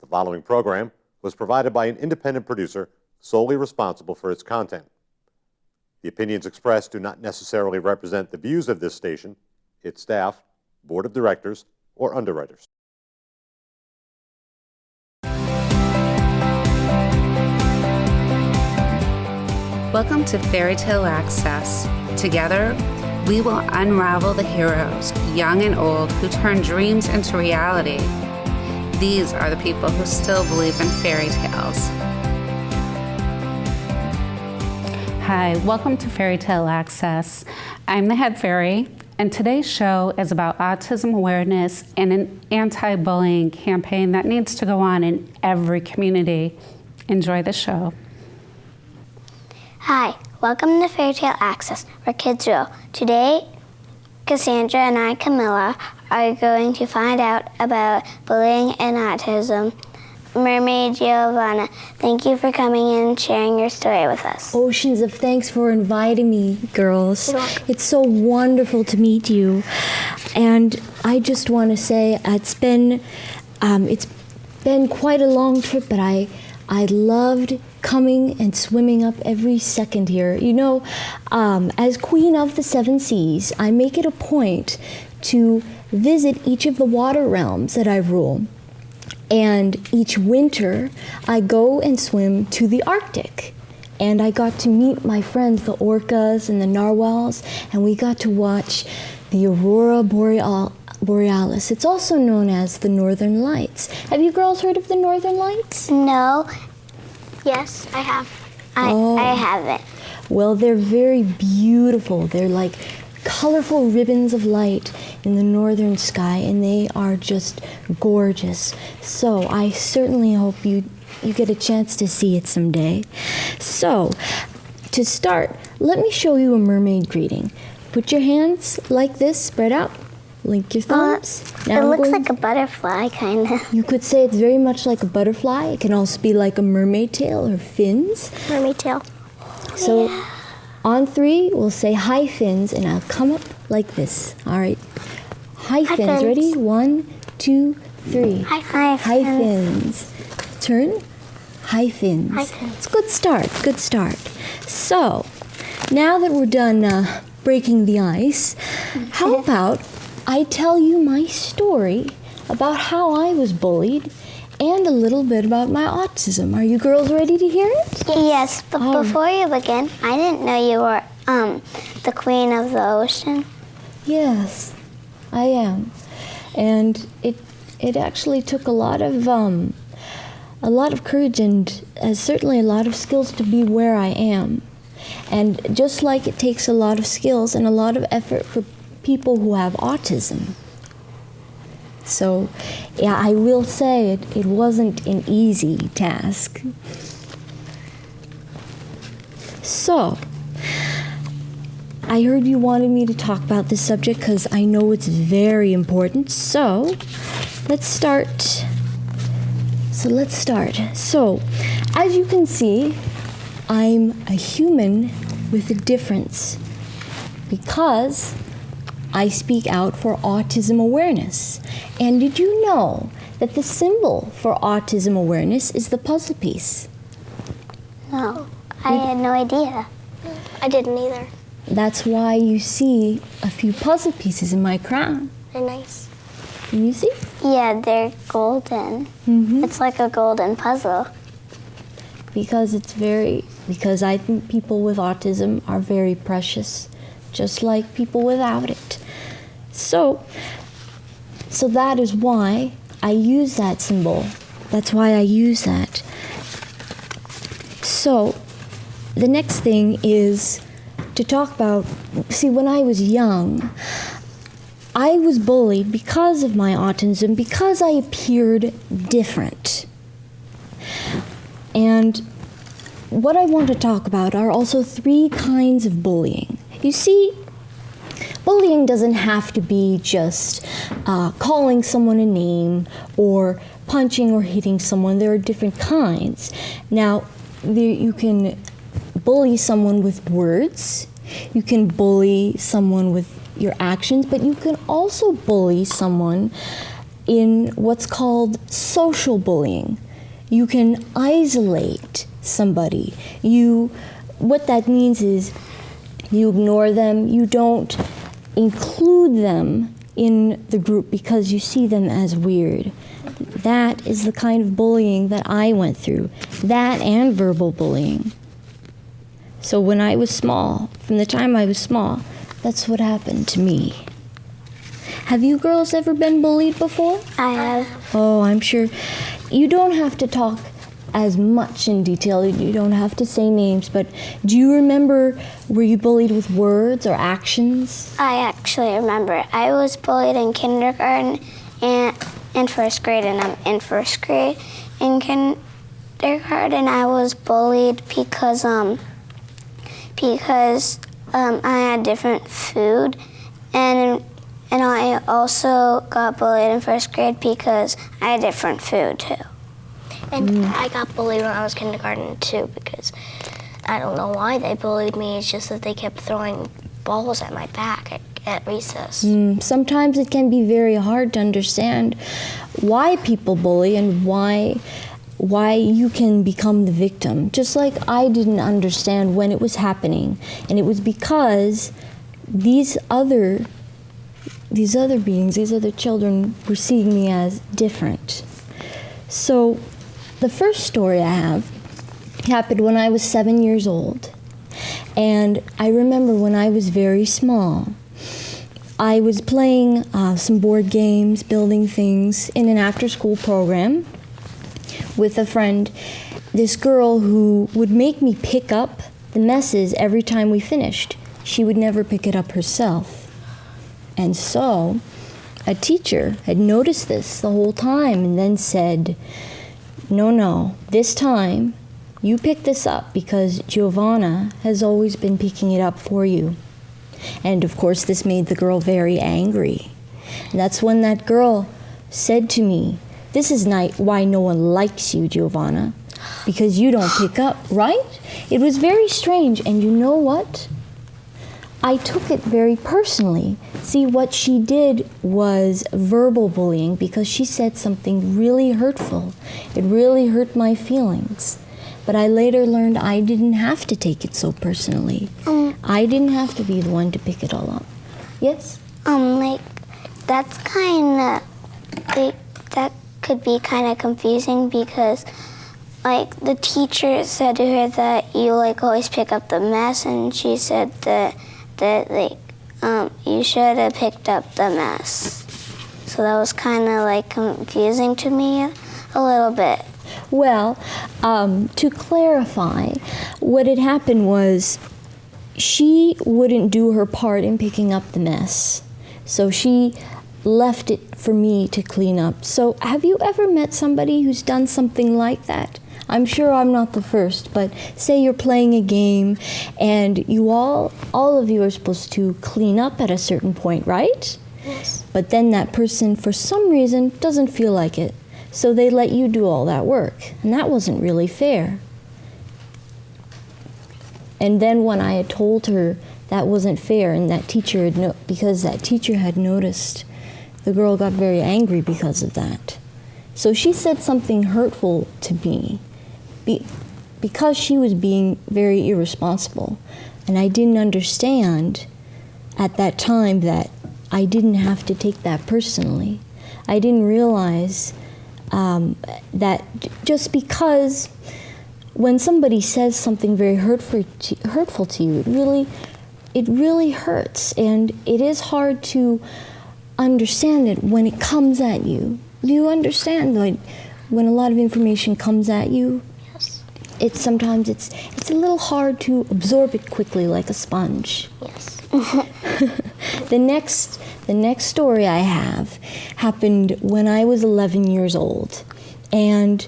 The following program was provided by an independent producer solely responsible for its content. The opinions expressed do not necessarily represent the views of this station, its staff, board of directors, or underwriters. Welcome to Fairy Tale Access. Together, we will unravel the heroes, young and old, who turn dreams into reality. These are the people who still believe in fairy tales. Hi, welcome to Fairy Tale Access. I'm the head fairy, and today's show is about autism awareness and an anti-bullying campaign that needs to go on in every community. Enjoy the show. Hi, welcome to Fairy Tale Access, where kids rule. Today, Cassandra and I, Camilla, are going to find out about bullying and autism. Mermaid Giovanna, thank you for coming in and sharing your story with us. Oceans of thanks for inviting me, girls. You're welcome. It's so wonderful to meet you. And I just want to say it's been quite a long trip, but I loved coming and swimming up every second here. You know, as Queen of the Seven Seas, I make it a point to visit each of the water realms that I rule. And each winter, I go and swim to the Arctic. And I got to meet my friends, the orcas and the narwhals, and we got to watch the Aurora Borealis. It's also known as the Northern Lights. Have you girls heard of the Northern Lights? No. Yes, I have. I haven't. Well, they're very beautiful. They're like colorful ribbons of light in the northern sky, and they are just gorgeous. So I certainly hope you get a chance to see it someday. So, to start, let me show you a mermaid greeting. Put your hands like this, spread out. Link your thumbs. It looks like a butterfly, kind of. You could say it's very much like a butterfly. It can also be like a mermaid tail or fins. Mermaid tail. So on 3, we'll say hi fins, and I'll come up like this. All right. Hi fins. Fins. Ready? 1, 2, 3. Hi Fins. Turn. Hi fins. Hi fins. It's a good start. Good start. So now that we're done breaking the ice, how about I tell you my story about how I was bullied and a little bit about my autism. Are you girls ready to hear it? Yes, but before you begin, I didn't know you were the queen of the ocean. Yes, I am. And it actually took a lot of courage and certainly a lot of skills to be where I am. And just like it takes a lot of skills and a lot of effort for people who have autism. So, yeah, I will say it wasn't an easy task. So, I heard you wanted me to talk about this subject because I know it's very important. So, let's start. So, as you can see, I'm a human with a difference because I speak out for autism awareness. And did you know that the symbol for autism awareness is the puzzle piece? No, I had no idea. I didn't either. That's why you see a few puzzle pieces in my crown. They're nice. Can you see? Yeah, they're golden. Mm-hmm. It's like a golden puzzle. Because I think people with autism are very precious, just like people without it. So that is why I use that symbol. That's why I use that. So the next thing is to talk about, when I was young, I was bullied because of my autism, because I appeared different. And what I want to talk about are also 3 kinds of bullying. You see, bullying doesn't have to be just calling someone a name or punching or hitting someone. There are different kinds. Now, you can bully someone with words. You can bully someone with your actions, but you can also bully someone in what's called social bullying. You can isolate somebody. What that means is you ignore them, you don't include them in the group because you see them as weird. That is the kind of bullying that I went through, that and verbal bullying. So when I was small, from the time I was small, that's what happened to me. Have you girls ever been bullied before? I have. Oh, I'm sure. You don't have to talk as much in detail. You don't have to say names, but do you remember, were you bullied with words or actions? I actually remember. I was bullied in kindergarten and in first grade, and I'm in first grade. In kindergarten, I was bullied because I had different food, and I also got bullied in first grade because I had different food too. And I got bullied when I was kindergarten too, because I don't know why they bullied me. It's just that they kept throwing balls at my back at recess. Sometimes it can be very hard to understand why people bully and why you can become the victim. Just like I didn't understand when it was happening, and it was because these other beings, these other children were seeing me as different. So the first story I have happened when I was 7 years old. And I remember when I was very small, I was playing some board games, building things in an after-school program with a friend, this girl who would make me pick up the messes every time we finished. She would never pick it up herself. And so a teacher had noticed this the whole time and then said, no, this time you pick this up because Giovanna has always been picking it up for you. And of course this made the girl very angry. And that's when that girl said to me, this is not why no one likes you, Giovanna, because you don't pick up, right? It was very strange, and you know what? I took it very personally. See, what she did was verbal bullying because she said something really hurtful. It really hurt my feelings. But I later learned I didn't have to take it so personally. I didn't have to be the one to pick it all up. Yes? That's kind of, that could be kind of confusing because, the teacher said to her that you, always pick up the mess, and she said that you should have picked up the mess. So that was kind of, confusing to me a little bit. Well, to clarify, what had happened was she wouldn't do her part in picking up the mess. So she left it for me to clean up. So have you ever met somebody who's done something like that? I'm sure I'm not the first, but say you're playing a game and you all of you are supposed to clean up at a certain point, right? Yes. But then that person, for some reason, doesn't feel like it. So they let you do all that work. And that wasn't really fair. And then when I had told her that wasn't fair, and that teacher because that teacher had noticed, the girl got very angry because of that. So she said something hurtful to me because she was being very irresponsible. And I didn't understand at that time that I didn't have to take that personally. I didn't realize that just because when somebody says something very hurtful to you, it really hurts, and it is hard to understand it when it comes at you. Do you understand, when a lot of information comes at you? Yes. Sometimes it's a little hard to absorb it quickly like a sponge. Yes. The next story I have happened when I was 11 years old, and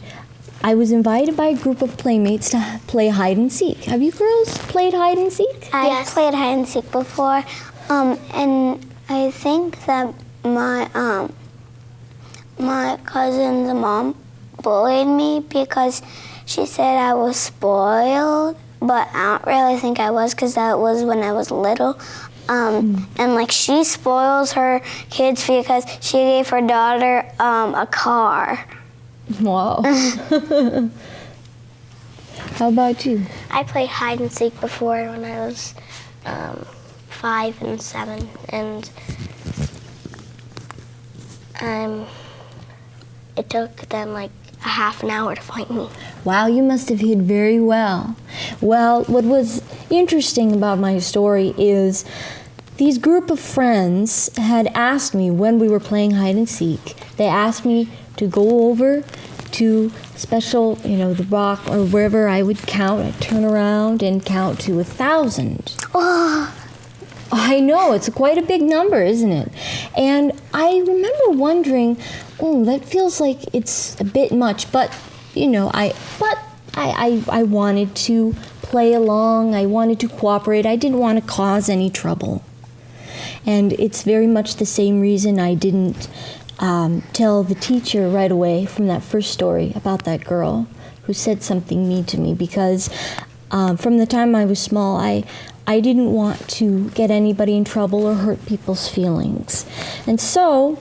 I was invited by a group of playmates to play hide and seek. Have you girls played hide and seek? I've played hide and seek before, and I think that my cousin's mom bullied me because she said I was spoiled, but I don't really think I was because that was when I was little. And like she spoils her kids because she gave her daughter a car. Wow. How about you? I played hide and seek before when I was 5 and 7, and it took them like a half an hour to find me. Wow, you must have hid very well. Well, what was interesting about my story is these group of friends had asked me when we were playing hide and seek, they asked me to go over to special, the rock or wherever I would count. I'd turn around and count to 1,000. Oh, I know, it's quite a big number, isn't it? And I remember wondering, that feels like it's a bit much, but I wanted to play along, I wanted to cooperate, I didn't want to cause any trouble. And it's very much the same reason I didn't tell the teacher right away from that first story about that girl who said something mean to me, because from the time I was small, I didn't want to get anybody in trouble or hurt people's feelings. And so,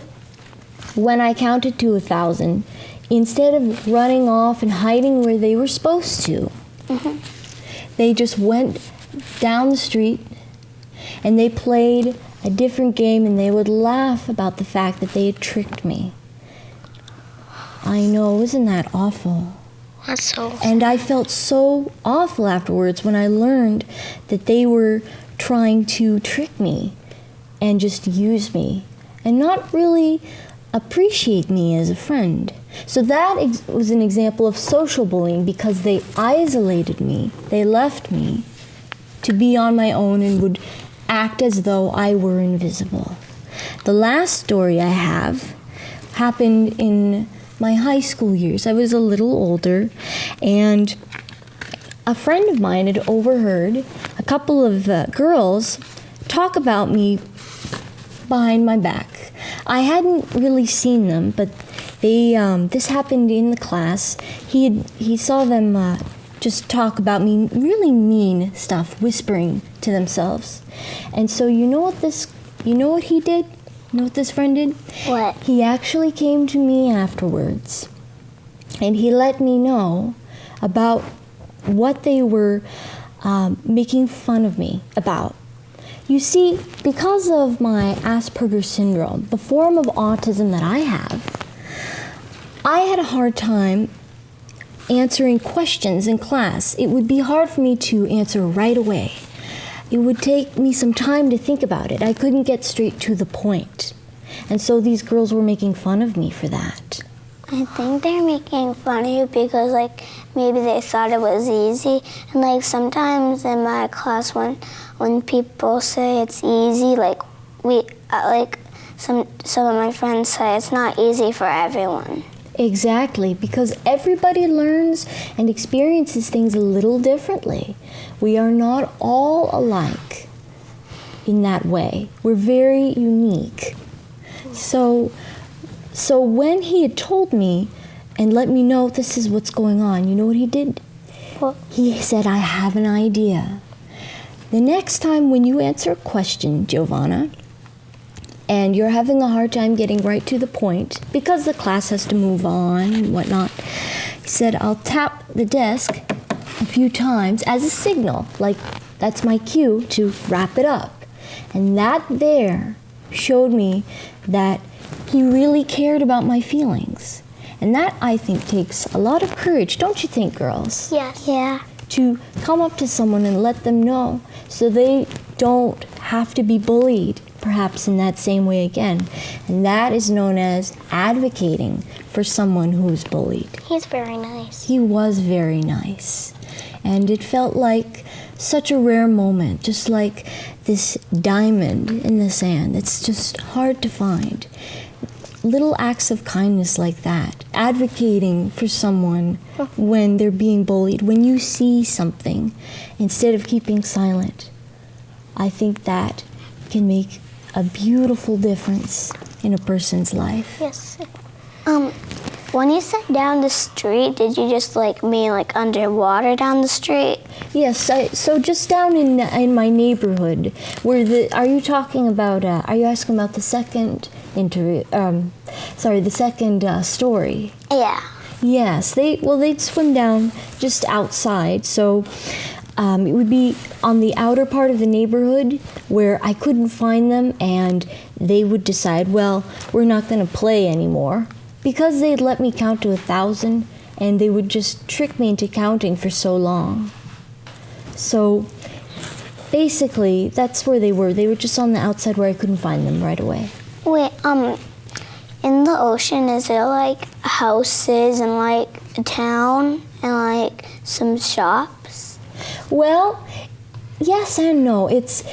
when I counted to 1,000, instead of running off and hiding where they were supposed to, they just went down the street and they played a different game, and they would laugh about the fact that they had tricked me. I know, isn't that awful? That's so. And I felt so awful afterwards when I learned that they were trying to trick me and just use me and not really appreciate me as a friend. So that was an example of social bullying, because they isolated me. They left me to be on my own and would act as though I were invisible. The last story I have happened in my high school years. I was a little older, and a friend of mine had overheard a couple of girls talk about me behind my back. I hadn't really seen them, but they this happened in the class. He saw them just talk about me, really mean stuff, whispering to themselves. And so you know what he did? You know what this friend did? what? He actually came to me afterwards, and he let me know about what they were making fun of me about. You see, because of my Asperger's syndrome, the form of autism that I have, I had a hard time answering questions in class. It would be hard for me to answer right away. It would take me some time to think about it. I couldn't get straight to the point. And so these girls were making fun of me for that. I think they're making fun of you because, maybe they thought it was easy. And, sometimes in my class when people say it's easy, some of my friends say it's not easy for everyone. Exactly, because everybody learns and experiences things a little differently. We are not all alike in that way. We're very unique. So when he had told me and let me know this is what's going on, you know what he did? What? He said, I have an idea. The next time when you answer a question, Giovanna, and you're having a hard time getting right to the point because the class has to move on and whatnot, he said, I'll tap the desk a few times as a signal, like that's my cue to wrap it up. And that there showed me that he really cared about my feelings. And that, I think, takes a lot of courage, don't you think, girls? Yes. Yeah. To come up to someone and let them know so they don't have to be bullied, perhaps in that same way again. And that is known as advocating for someone who's bullied. He's very nice. He was very nice. And it felt like such a rare moment, just like this diamond in the sand. It's just hard to find. Little acts of kindness like that, advocating for someone when they're being bullied, when you see something, instead of keeping silent. I think that can make a beautiful difference in a person's life. Yes. When you said down the street, did you just mean underwater down the street? Yes, so just down in my neighborhood, are you talking about, are you asking about the second the second story? Yeah. Yes, they'd swim down just outside, so it would be on the outer part of the neighborhood where I couldn't find them, and they would decide, well, we're not going to play anymore. Because they'd let me count to 1,000, and they would just trick me into counting for so long. So basically, that's where they were. They were just on the outside where I couldn't find them right away. Wait, in the ocean, is there houses and a town and some shops? Well, yes and no. It's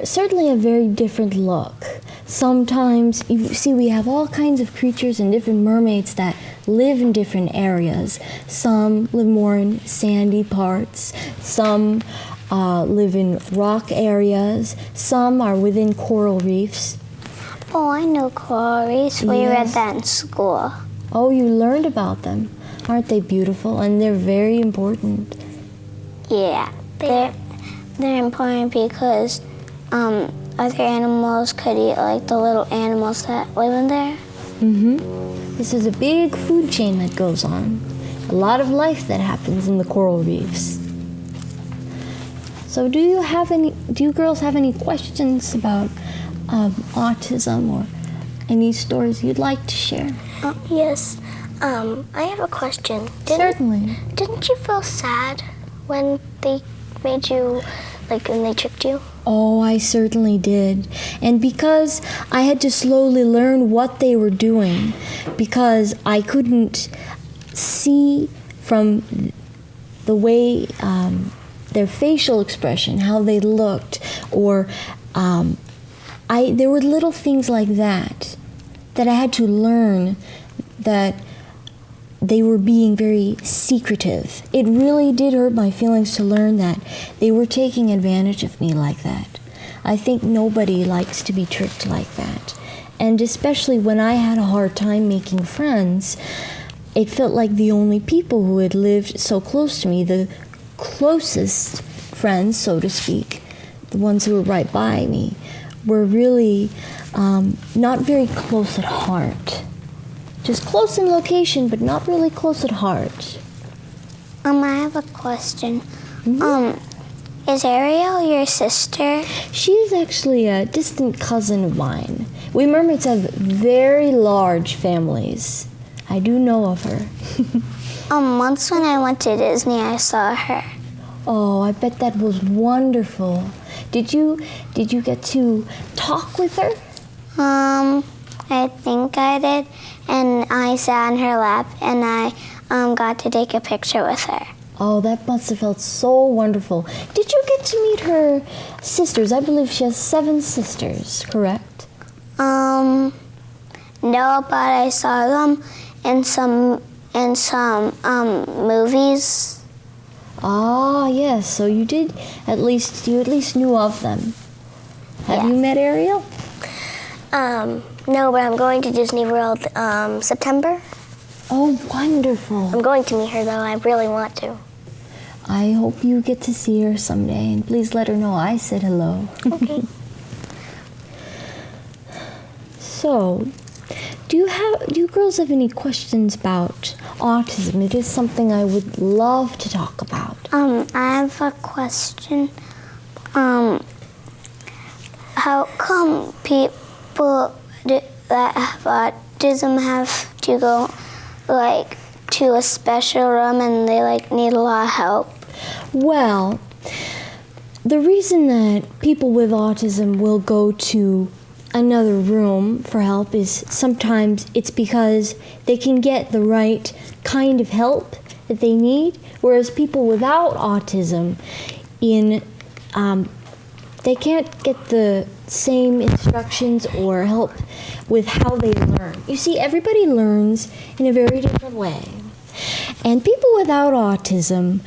certainly a very different look. Sometimes, you see, we have all kinds of creatures and different mermaids that live in different areas. Some live more in sandy parts. Some live in rock areas. Some are within coral reefs. Oh, I know coral reefs. We read Yes. that in school. Oh, you learned about them. Aren't they beautiful? And they're very important. Yeah, they're important because other animals could eat the little animals that live in there. This is a big food chain that goes on. A lot of life that happens in the coral reefs. So do you girls have any questions about autism or any stories you'd like to share? Yes. I have a question. Certainly. Didn't you feel sad when they made you, when they tricked you? Oh, I certainly did. And because I had to slowly learn what they were doing, because I couldn't see from the way their facial expression, how they looked, or there were little things like that I had to learn that they were being very secretive. It really did hurt my feelings to learn that they were taking advantage of me like that. I think nobody likes to be tricked like that. And especially when I had a hard time making friends, it felt like the only people who had lived so close to me, the closest friends, so to speak, the ones who were right by me, were really not very close at heart. Just close in location, but not really close at heart. I have a question. Is Ariel your sister? She's actually a distant cousin of mine. We mermaids have very large families. I do know of her. Once when I went to Disney, I saw her. Oh, I bet that was wonderful. Did you get to talk with her? I think I did, and I sat on her lap, and I got to take a picture with her. Oh, that must have felt so wonderful. Did you get to meet her sisters? I believe she has 7 sisters, correct? No, but I saw them in some movies. Ah, yes. So you at least knew of them. Have you met Ariel? No, but I'm going to Disney World September. Oh, wonderful. I'm going to meet her, though. I really want to. I hope you get to see her someday, and please let her know I said hello. Okay. So, do you girls have any questions about autism? It is something I would love to talk about. I have a question. How come people that have autism have to go to a special room and they need a lot of help? Well, the reason that people with autism will go to another room for help is sometimes it's because they can get the right kind of help that they need, whereas people without autism they can't get the same instructions or help with how they learn. You see, everybody learns in a very different way. And people without autism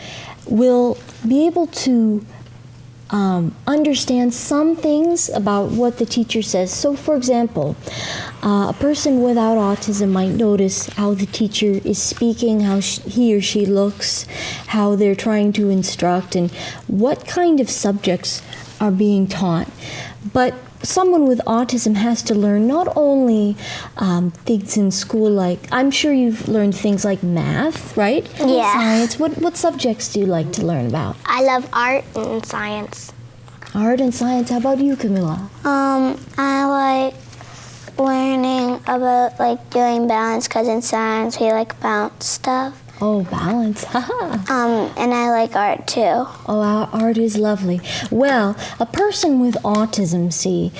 will be able to understand some things about what the teacher says. So, for example, A person without autism might notice how the teacher is speaking, how he or she looks, how they're trying to instruct, and what kind of subjects are being taught. But someone with autism has to learn not only things in school, like, I'm sure you've learned things like math, right? Yeah. Science. What subjects do you like to learn about? I love art and science. Art and science. How about you, Camilla? I like learning about like doing balance because in science we like balance stuff. Oh, balance. And I like art too. Oh, our art is lovely. Well, a person with autism, see,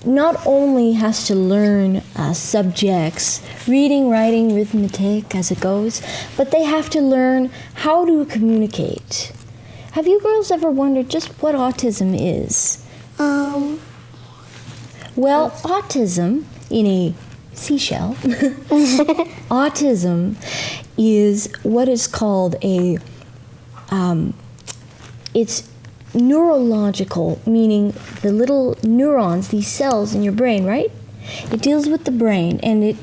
not only has to learn subjects, reading, writing, arithmetic as it goes, but they have to learn how to communicate. Have you girls ever wondered just what autism is? Well, autism, in a seashell, autism is what is called it's neurological, meaning the little neurons, these cells in your brain, right? It deals with the brain, and it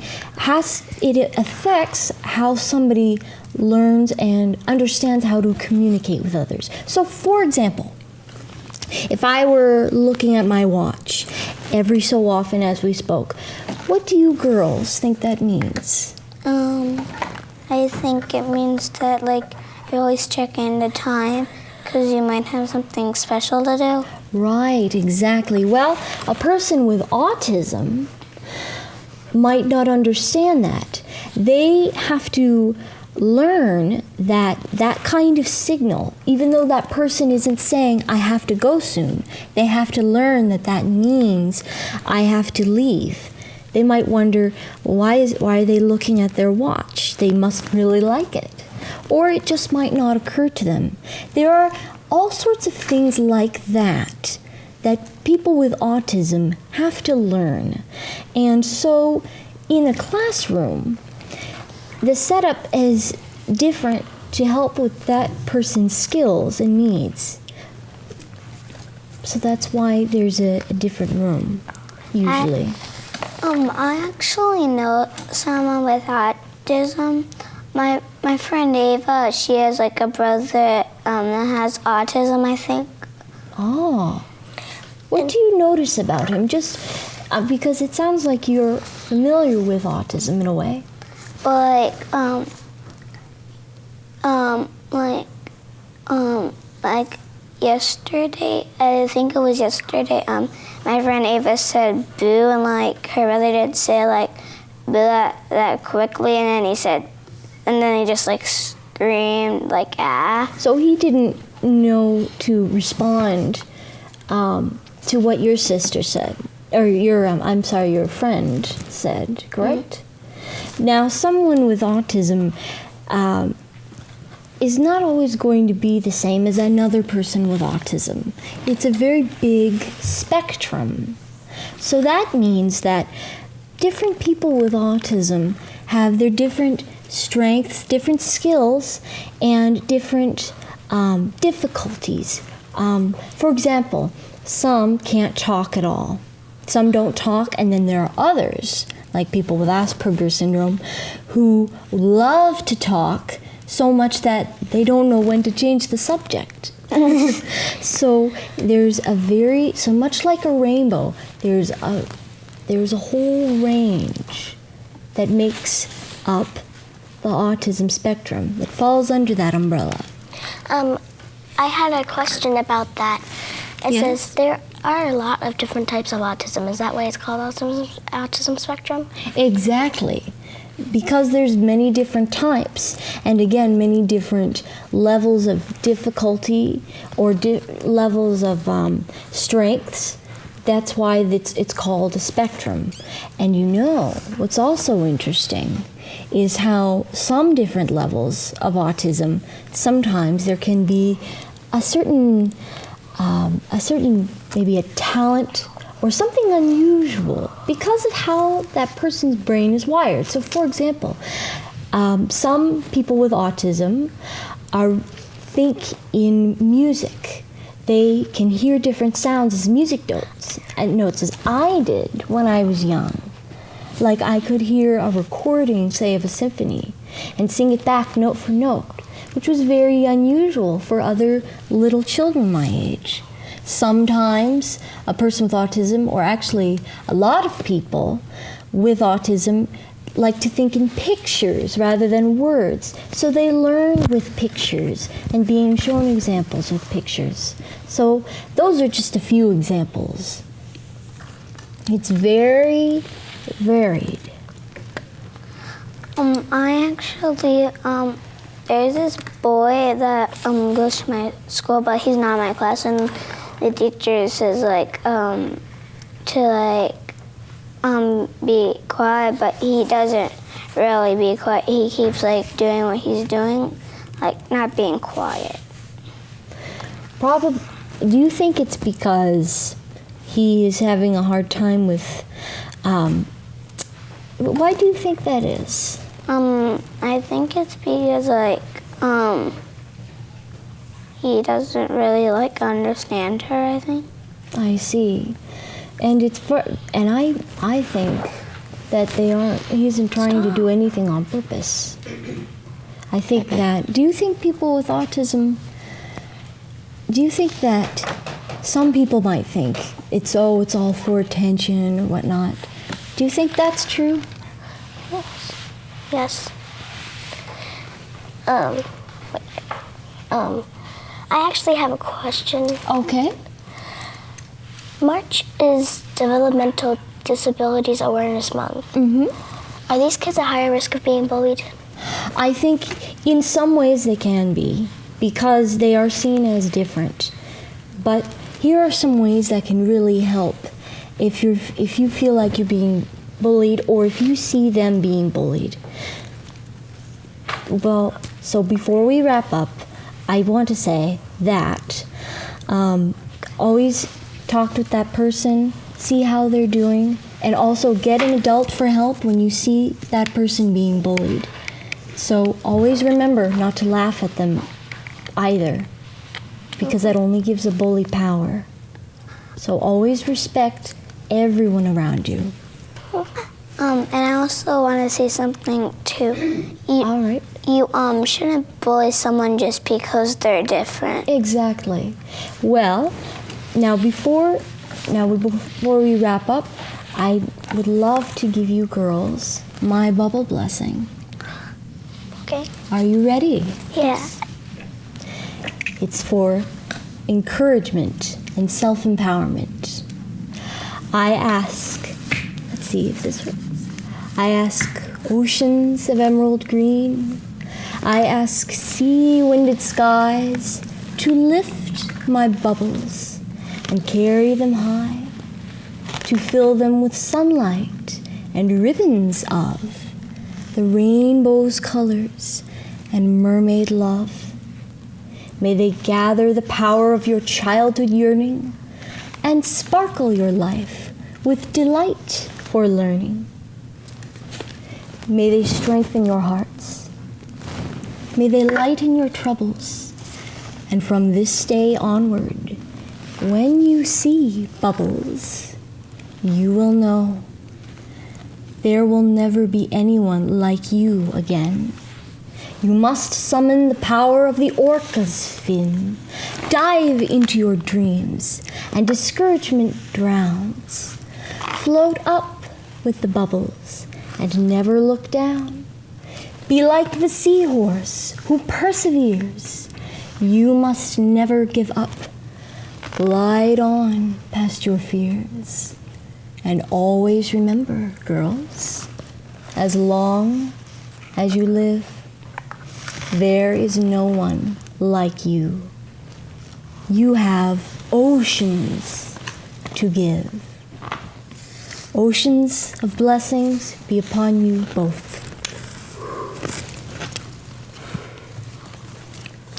affects how somebody learns and understands how to communicate with others. So, for example, if I were looking at my watch every so often as we spoke, what do you girls think that means? I think it means that like you're always checking the time because you might have something special to do. Right, exactly. Well, a person with autism might not understand that. They have to learn that kind of signal, even though that person isn't saying, I have to go soon, they have to learn that means I have to leave. They might wonder, why are they looking at their watch? They must really like it. Or it just might not occur to them. There are all sorts of things like that people with autism have to learn. And so in a classroom, the setup is different to help with that person's skills and needs. So that's why there's a different room, usually. I actually know someone with autism. My friend Ava, she has like a brother that has autism, I think. Oh. What do you notice about him? Just because it sounds like you're familiar with autism in a way. Like yesterday, I think it was yesterday, my friend Ava said boo, and like her brother didn't say like boo that quickly, and then he just like screamed like ah. So he didn't know to respond to what your sister said, or your friend said, correct? Mm-hmm. Now, someone with autism is not always going to be the same as another person with autism. It's a very big spectrum. So that means that different people with autism have their different strengths, different skills, and different difficulties. For example, some can't talk at all. Some don't talk, and then there are others, like people with Asperger's syndrome, who love to talk so much that they don't know when to change the subject. So there's so much like a rainbow, there's a whole range that makes up the autism spectrum that falls under that umbrella. I had a question about that. It Yes? says there are a lot of different types of autism. Is that why it's called autism spectrum? Exactly. Because there's many different types, and again, many different levels of difficulty or levels of strengths. That's why it's called a spectrum. And what's also interesting is how some different levels of autism, sometimes there can be a certain maybe a talent or something unusual because of how that person's brain is wired. So, for example, some people with autism think in music. They can hear different sounds as music notes as I did when I was young. Like I could hear a recording, say, of a symphony and sing it back note for note, which was very unusual for other little children my age. Sometimes a person with autism, or actually a lot of people with autism, like to think in pictures rather than words. So they learn with pictures and being shown examples with pictures. So those are just a few examples. It's very varied. I actually, there's this boy that goes to my school, but he's not in my class, and the teacher says be quiet, but he doesn't really be quiet. He keeps doing what he's doing, not being quiet. Probably. Do you think it's because he is having a hard time with? Why do you think that is? I think it's because he doesn't really understand her, I think. I see. And I think that he isn't trying to do anything on purpose. I think that, do you think people with autism, do you think that some people might think it's all for attention or whatnot? Do you think that's true? Yes. I actually have a question. Okay. March is Developmental Disabilities Awareness Month. Mm-hmm. Are these kids at higher risk of being bullied? I think in some ways they can be, because they are seen as different. But here are some ways that can really help if you feel like you're being bullied, or if you see them being bullied. Well, so before we wrap up, I want to say that always talk with that person, see how they're doing, and also get an adult for help when you see that person being bullied. So always remember not to laugh at them either, because that only gives a bully power. So always respect everyone around you. And I also want to say something too. All right. You shouldn't bully someone just because they're different. Exactly. Well, now before we wrap up, I would love to give you girls my bubble blessing. Okay. Are you ready? Yes. It's for encouragement and self-empowerment. I ask, let's see if this works. I ask oceans of emerald green. I ask sea-winded skies to lift my bubbles and carry them high, to fill them with sunlight and ribbons of the rainbow's colors and mermaid love. May they gather the power of your childhood yearning and sparkle your life with delight for learning. May they strengthen your hearts. May they lighten your troubles. And from this day onward, when you see bubbles, you will know there will never be anyone like you again. You must summon the power of the orca's fin. Dive into your dreams, and discouragement drowns. Float up with the bubbles, and never look down. Be like the seahorse who perseveres. You must never give up. Glide on past your fears. And always remember, girls, as long as you live, there is no one like you. You have oceans to give. Oceans of blessings be upon you both.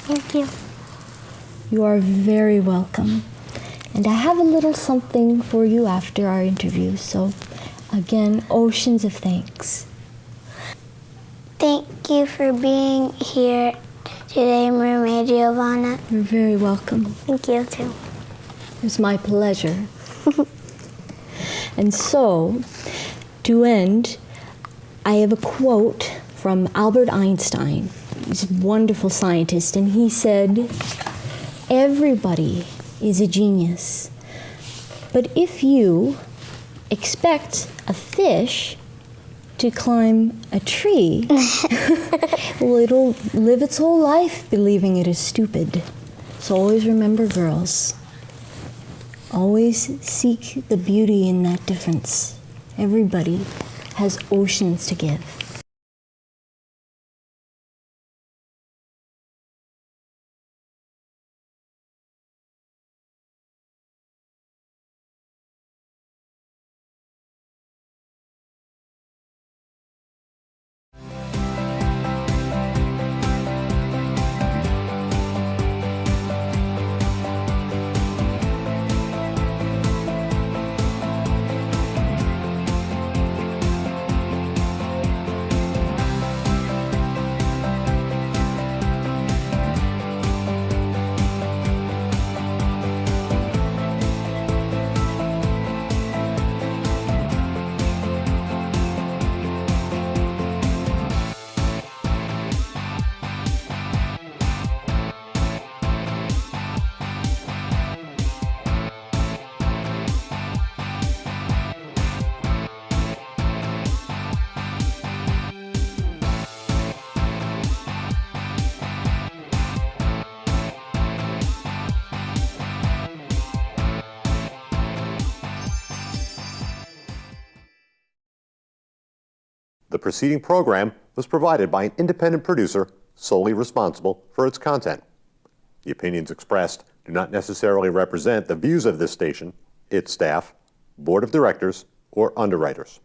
Thank you. You are very welcome. And I have a little something for you after our interview. So, again, oceans of thanks. Thank you for being here today, Mermaid Giovanna. You're very welcome. Thank you, too. It was my pleasure. And so, to end, I have a quote from Albert Einstein. He's a wonderful scientist, and he said, "Everybody is a genius, but if you expect a fish to climb a tree, well, it'll live its whole life believing it is stupid." So always remember, girls, always seek the beauty in that difference. Everybody has oceans to give. The preceding program was provided by an independent producer solely responsible for its content. The opinions expressed do not necessarily represent the views of this station, its staff, board of directors, or underwriters.